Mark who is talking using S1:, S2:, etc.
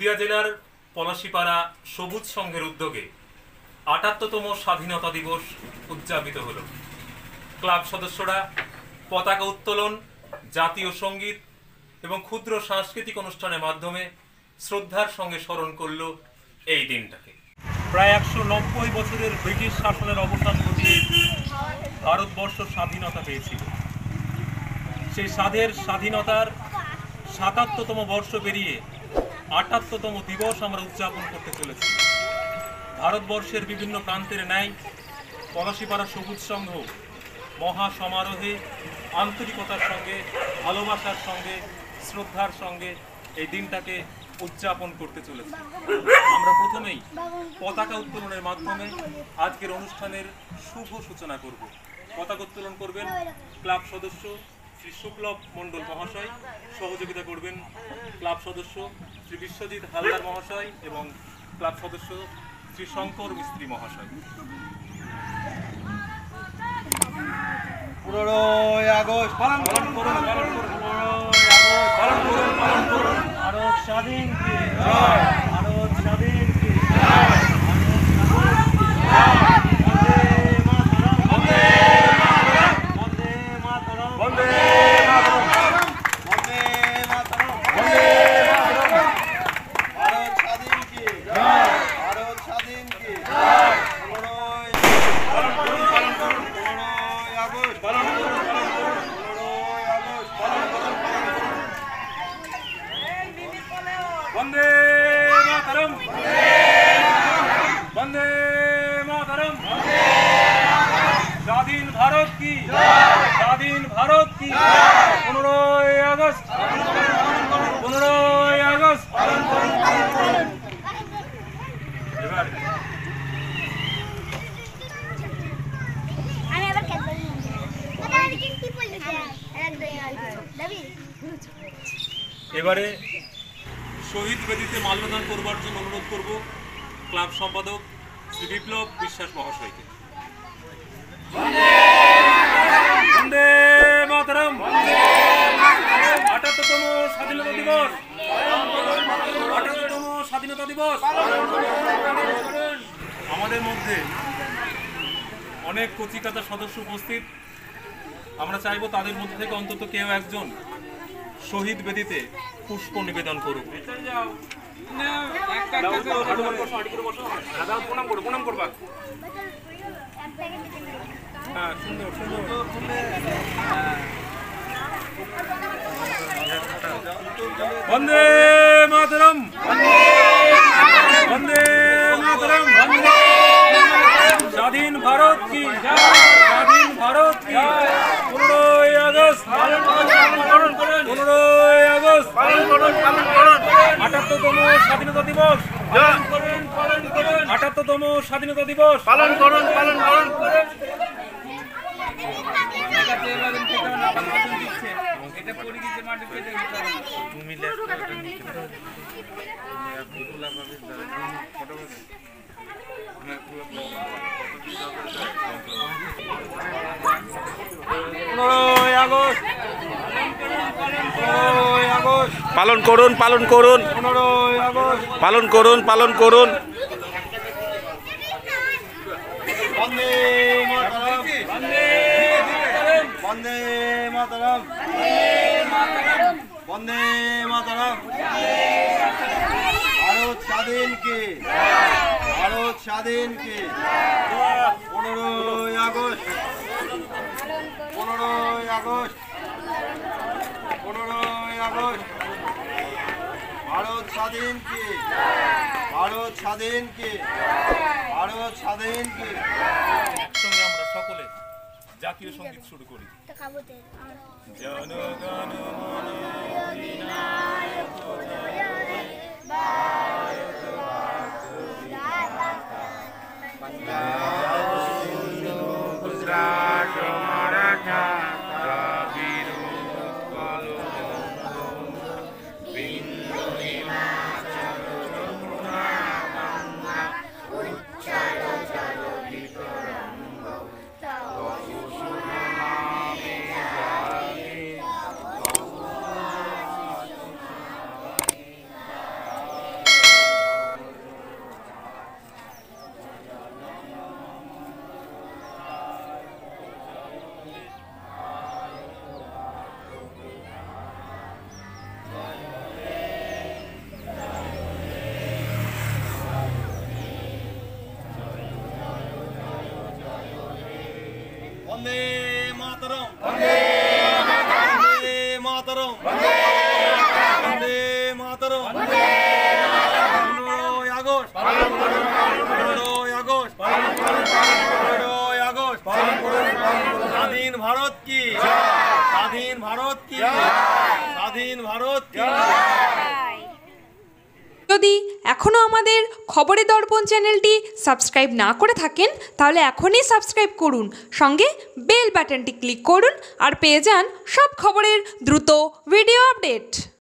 S1: নদিয়া জেলার পলাশীপাড়া সবুজ সংঘের উদ্যোগে ৭৮তম স্বাধীনতা দিবস উদযাপিত হল। ক্লাব সদস্যরা পতাকা উত্তোলন, জাতীয় সঙ্গীত এবং ক্ষুদ্র সাংস্কৃতিক অনুষ্ঠানের মাধ্যমে শ্রদ্ধার সঙ্গে স্মরণ করল এই দিনটাকে। প্রায় ১৯০ বছরের ব্রিটিশ শাসনের অবসান ঘটিয়ে ভারতবর্ষ স্বাধীনতা পেয়েছিল। সেই স্বাধীনতার ৭৭তম বর্ষ পেরিয়ে ৭৮তম দিবস আমরা উদযাপন করতে চলেছি। ভারতবর্ষের বিভিন্ন প্রান্তের ন্যায় পলাশীপাড়া সবুজ সংঘ মহা সমারোহে আন্তরিকতার সঙ্গে, ভালোবাসার সঙ্গে, শ্রদ্ধার সঙ্গে এই দিনটাকে উদযাপন করতে চলেছি। আমরা প্রথমেই পতাকা উত্তোলনের মাধ্যমে আজকের অনুষ্ঠানের শুভ সূচনা করব। পতাকা উত্তোলন করবেন ক্লাব সদস্য শ্রী শুক্লভ মণ্ডল মহাশয়, সহযোগিতা করবেন ক্লাব সদস্য শ্রী বিশ্বজিৎ হালদার মহাশয় এবং ক্লাব সদস্য শ্রী শঙ্কর মিস্ত্রি মহাশয়।
S2: 15ই আগস্ট পালন করুন, ভারত স্বাধীন কি জয়, ভারত স্বাধীন কি জয়,
S1: বন্দে মাতরম, বন্দে মাতরম। স্বাধীন ভারত কি, স্বাধীন ভারত কি। 15ই আগস্ট, 15ই আগস্ট। এবার এবারে শহীদ বেদিতে মাল্যদান করবার জন্য অনুরোধ করব ক্লাব সম্পাদক শ্রী বিপ্লব বিশ্বাস মহাশয়কে। বন্দে মাতরম। ৭৮তম স্বাধীনতা দিবস, ৭৮তম স্বাধীনতা দিবস। আমাদের মধ্যে অনেক কচিকাতা সদস্য উপস্থিত। আমরা চাইব তাদের মধ্যে থেকে অন্তত কেউ একজন শহীদ বেদিতে পুষ্প নিবেদন করুক। প্রণাম করবা। হ্যাঁ, সুন্দর সুন্দর। বন্দে মাতরম, বন্দে মাতরম। স্বাধীন ভারত কি, স্বাধীন ভারত কি। 15ই আগস্ট, 15ই আগস্ট। ৭৮তম স্বাধীনতা দিবস, ৭৮তম স্বাধীনতা দিবস পালন করুন, পালন করুন।
S3: পালন করুন, পালন করুন, পালন করুন, পালন করুন।
S2: বন্দে মাতরম, বন্দে মাতরম, বন্দে মাতরম। ভারত স্বাধীন কি, ভারত স্বাধীন কি। 15ই আগস্ট, 15ই আগস্ট, 15ই আগস্ট। ভারত স্বাধীন কি, ভারত স্বাধীন কি, ভারত স্বাধীন কি।
S1: একসঙ্গে আমরা সকলে জাতীয় সঙ্গীত শুরু করি। জনগণ মন অধিনায়ক জয় হে, ভারত পাঞ্জাব সিন্ধু গুজরাট মারাঠা দ্রাবিড় উৎকল বিন্দু হিমাচল যমুনা গঙ্গা উচ্ছল জল বিতরঙ্গ তব শুভ নামে জাগে।
S2: বন্দে মাতরম বন্দে মাতরম বন্দে মাতরম 15ই আগস্ট 15ই আগস্ট 15ই আগস্ট স্বাধীন ভারত কি স্বাধীন ভারত কি স্বাধীন ভারত কি।
S4: যদি এখনও আমাদের খবরের দর্পণ চ্যানেলটি সাবস্ক্রাইব না করে থাকেন তাহলে এখনই সাবস্ক্রাইব করুন, সঙ্গে বেল বাটনটি ক্লিক করুন আর পেয়ে যান সব খবরের দ্রুত ভিডিও আপডেট।